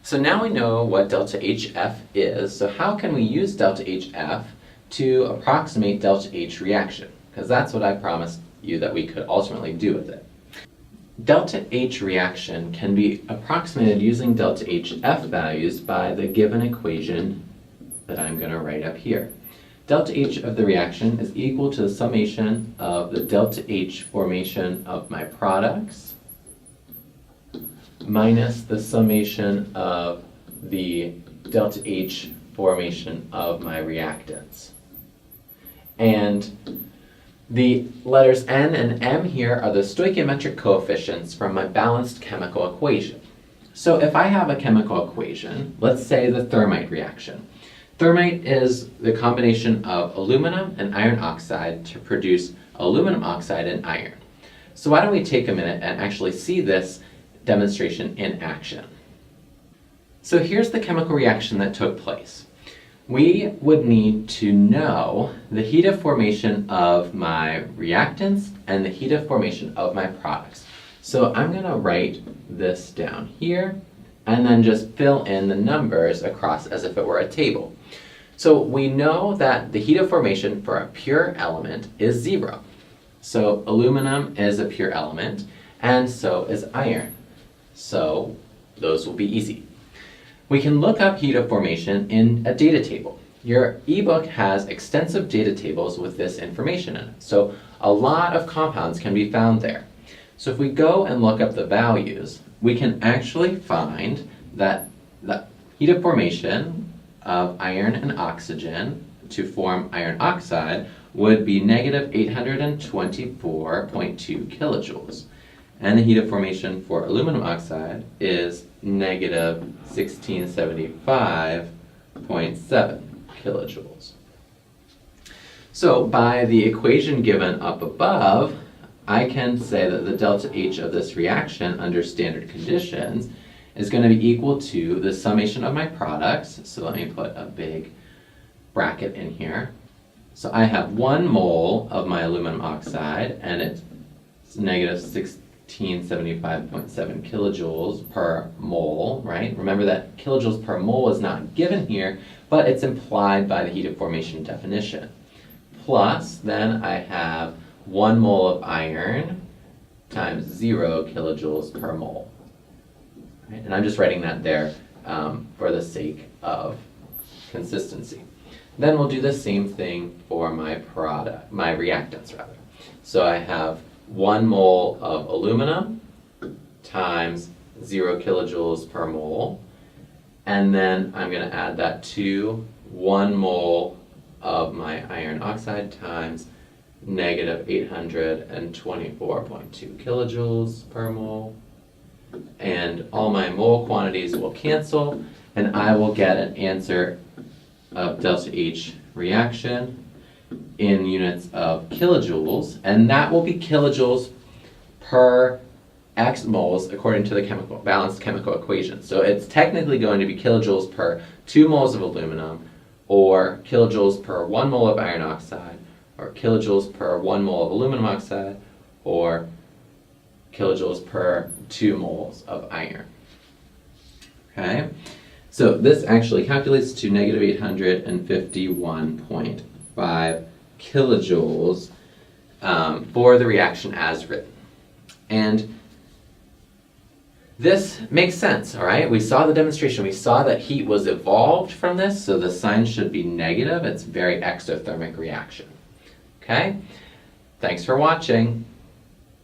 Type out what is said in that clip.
So now we know what delta HF is, so how can we use delta HF to approximate delta H reaction? Because that's what I promised you that we could ultimately do with it. Delta H reaction can be approximated using delta HF values by the given equation that I'm going to write up here. Delta H of the reaction is equal to the summation of the delta H formation of my products minus the summation of the delta H formation of my reactants. And the letters N and M here are the stoichiometric coefficients from my balanced chemical equation. So if I have a chemical equation, let's say the thermite reaction. Thermite is the combination of aluminum and iron oxide to produce aluminum oxide and iron. So why don't we take a minute and actually see this demonstration in action. So here's the chemical reaction that took place. We would need to know the heat of formation of my reactants and the heat of formation of my products. So I'm going to write this down here and then just fill in the numbers across as if it were a table. So we know that the heat of formation for a pure element is 0. So aluminum is a pure element, and so is iron. So those will be easy. We can look up heat of formation in a data table. Your ebook has extensive data tables with this information in it. So a lot of compounds can be found there. So if we go and look up the values, we can actually find that the heat of formation of iron and oxygen to form iron oxide would be negative 824.2 kilojoules. And the heat of formation for aluminum oxide is negative 1675.7 kilojoules. So by the equation given up above, I can say that the delta H of this reaction under standard conditions is going to be equal to the summation of my products. So let me put a big bracket in here. So I have 1 mole of my aluminum oxide, and it's negative 1675.7 kilojoules per mole, right? Remember that kilojoules per mole is not given here, but it's implied by the heat of formation definition. Plus, then I have 1 mole of iron times 0 kilojoules per mole. Right? And I'm just writing that there for the sake of consistency. Then we'll do the same thing for my reactants rather. So I have 1 mole of aluminum times 0 kilojoules per mole, and then I'm going to add that to 1 mole of my iron oxide times negative 824.2 kilojoules per mole, and all my mole quantities will cancel, and I will get an answer of delta H reaction in units of kilojoules, and that will be kilojoules per X moles according to the balanced chemical equation. So it's technically going to be kilojoules per 2 moles of aluminum, or kilojoules per 1 mole of iron oxide, or kilojoules per 1 mole of aluminum oxide, or kilojoules per 2 moles of iron. Okay, so this actually calculates to negative 851.5 kilojoules for the reaction as written. And this makes sense, all right? We saw the demonstration. We saw that heat was evolved from this, so the sign should be negative. It's a very exothermic reaction. Okay? Thanks for watching.